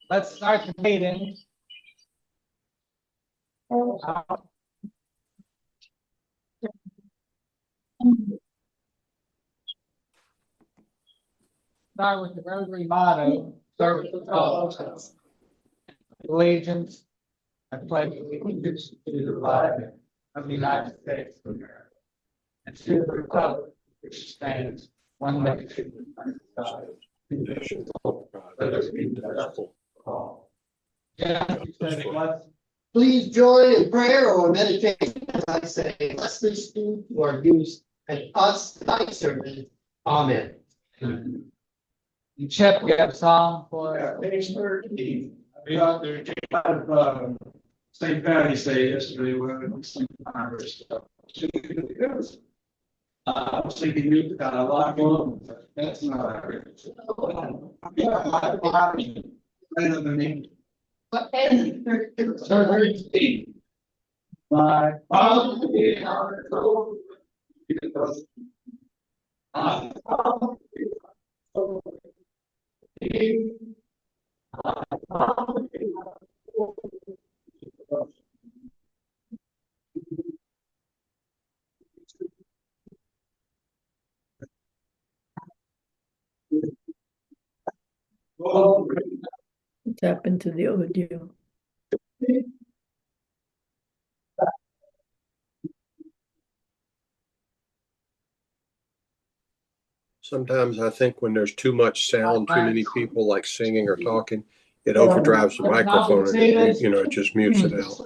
Let's start the meeting. Start with the Rotary motto, service to all. Allegiance. I pledge allegiance to the flag of the United States of America and to the republic which stands one nation under God, indivisible, with liberty for all. Yeah, you said it was. Please join in prayer or meditation as I say, lest this food or use and us thy servant. Amen. You Chip, you have a song for Page 13. St. Patty's Day yesterday when some Congress. I was thinking you got a lot going, but that's not. Another name. What page? 13. my Tap into the audio. Sometimes I think when there's too much sound, too many people like singing or talking, it overdrives the microphone and it just mutes it out.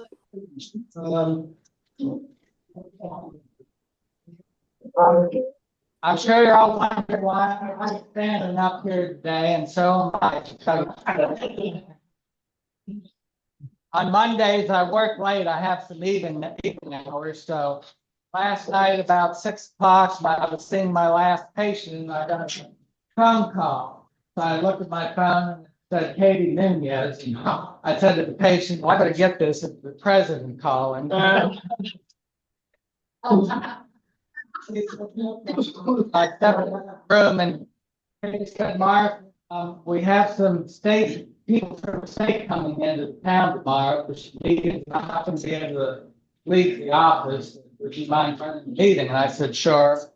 I'm sure you're all wondering why I'm standing up here today, and so am I. On Mondays, I work late. I have some evening hours. So last night, about 6 o'clock, I was seeing my last patient, and I got a phone call. So I looked at my phone and it said Katie Nunez. I said to the patient, well, I better get this if the president calling. I stepped in the room and he said, Mark, we have some state people from the state coming into the town tomorrow, which meeting. I happen to be able to leave the office. Would you mind running the meeting? And I said, sure. And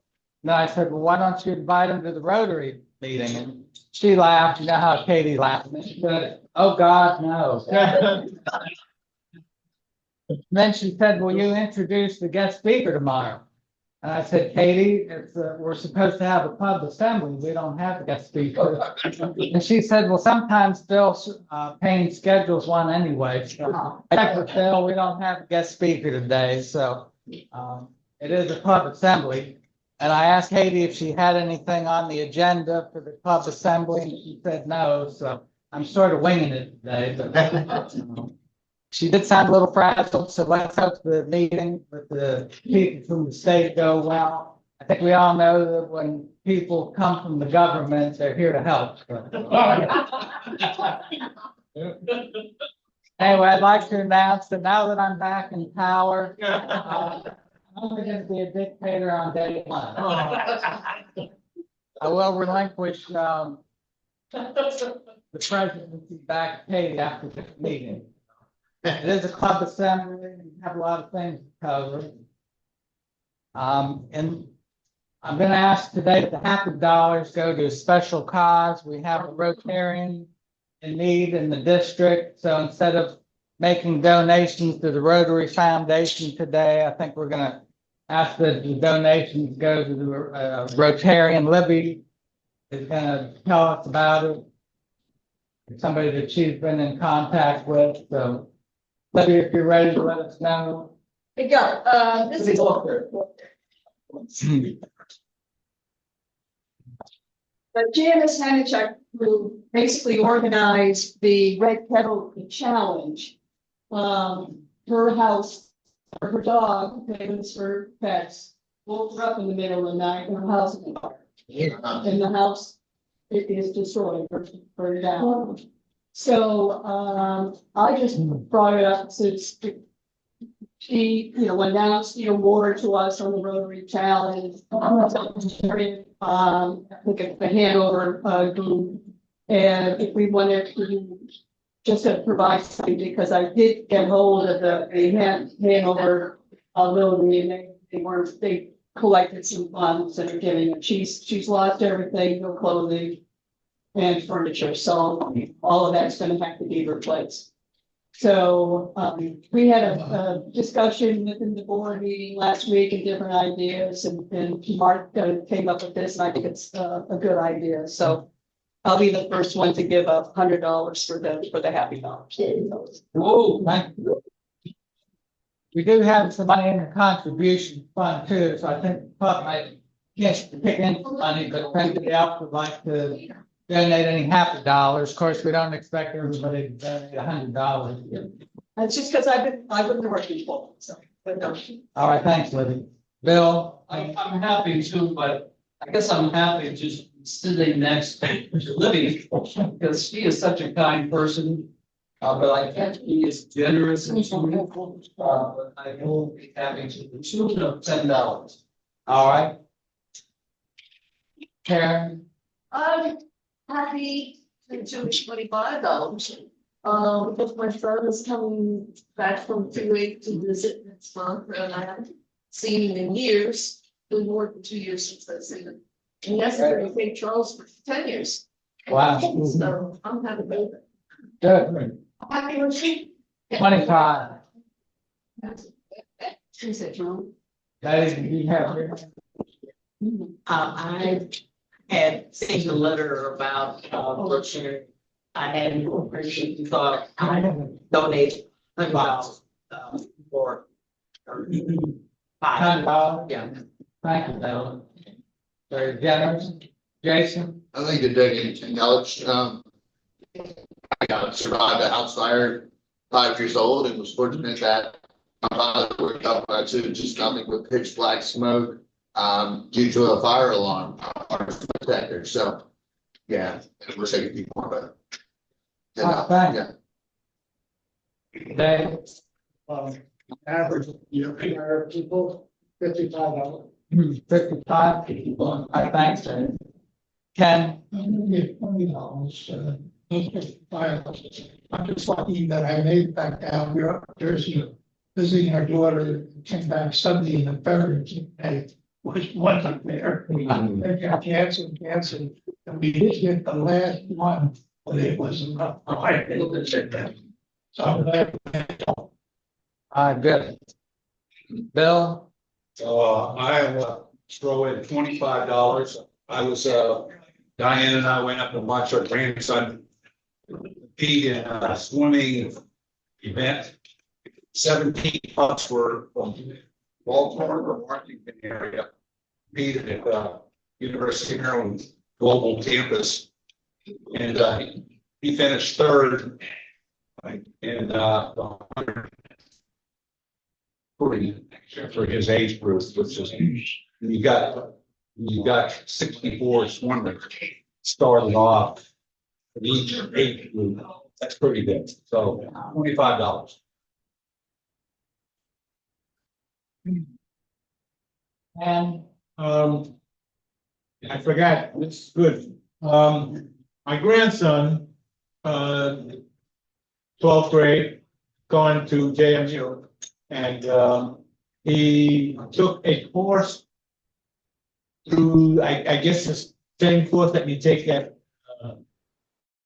then I said, well, why don't you invite them to the Rotary meeting? And she laughed. You know how Katie laughed. And she said, oh, God, no. And then she said, will you introduce the guest speaker tomorrow? And I said, Katie, we're supposed to have a pub assembly. We don't have a guest speaker. And she said, well, sometimes Bill Payne schedules one anyway. So I checked with Bill. We don't have a guest speaker today. So it is a pub assembly. And I asked Katie if she had anything on the agenda for the pub assembly. And she said no. So I'm sort of winging it today. But she did sound a little frazzled, so let's hope the meeting with the people from the state go well. I think we all know that when people come from the government, they're here to help. Anyway, I'd like to announce that now that I'm back in power, I'm only going to be a dictator on day one. I will relinquish the presidency back to Katie after this meeting. It is a club assembly. We have a lot of things to cover. And I'm going to ask today that the half of dollars go to a special cause. We have a Rotarian in need in the district. So instead of making donations to the Rotary Foundation today, I think we're going to ask that the donations go to the Rotarian. Libby is going to tell us about it. It's somebody that she's been in contact with. So Libby, if you're ready to let us know. Yeah, this is Janice Hanichuk, who basically organized the Red Kettle Challenge. Her house, or her dog, famous for pets, woke her up in the middle of the night, and her house is on fire. And the house, it is destroyed, burned down. So I just brought it up since she, announced, more to us on the Rotary Challenge. Look at the Hanover group, and if we wanted to just to provide something, because I did get hold of the Hanover, Rotary, and they collected some funds and are giving it. She's lost everything, no clothing and furniture, so all of that's gonna have to be replaced. So, we had a discussion within the board meeting last week and different ideas, and Mark came up with this, and I think it's a good idea, so I'll be the first one to give $100 for the Happy Dollars. Whoa, thank you. We do have some money in the contribution fund too, so I think Pup might, yes, pick in some money, but if anybody else would like to donate any $50, of course, we don't expect everybody to donate $100. It's just because I've been working for it, so, but no. All right, thanks, Libby. Bill? I'm happy too, but I guess I'm happy just sitting next to Libby, because she is such a kind person. But I can't be as generous as she is. But I will be happy to the tune of $10. All right. Karen? I'm happy to do $25. Because my son is coming back from 2 weeks to visit next month, and I haven't seen him in years. Been more than 2 years since I've seen him. And yes, I'm going to St. Charles for 10 years. Wow. So I'm happy with it. Good. Happy with you? 25. She said, John. That is, you have. I had sent a letter about Berkshire. I had appreciated you thought I donate $100 for five. $10. Yeah. Thank you, Bill. Very generous. Jason? I think the donating $10. I survived a house fire 5 years old and was fortunate that my father worked out by two, just nothing but pitch black smoke due to a fire alarm or detector. So, yeah, I wish I could be more, but. Thank Yeah. Dave? Average, people, $55. 55. I thanks, Dave. Ken? $20. I'm just lucky that I made it back down. We were up in Jersey visiting our daughter, came back Sunday and the veterans day wasn't there. They got canceled, and we did get the last one, but it was enough. So I'm glad. Good. Bill? I throw in $25. I was, Diane and I went up and watched our grandson compete in a swimming event. 17 pups were from Baltimore or Washington area, competed at University of Maryland Global Campus. And he finished third. And for his age group, which is you got 64 swimmers started off for each age group. That's pretty good. So $25. And I forgot, this is good. My grandson, 12th grade, going to JMU, and he took a course through, I guess the same course that you take at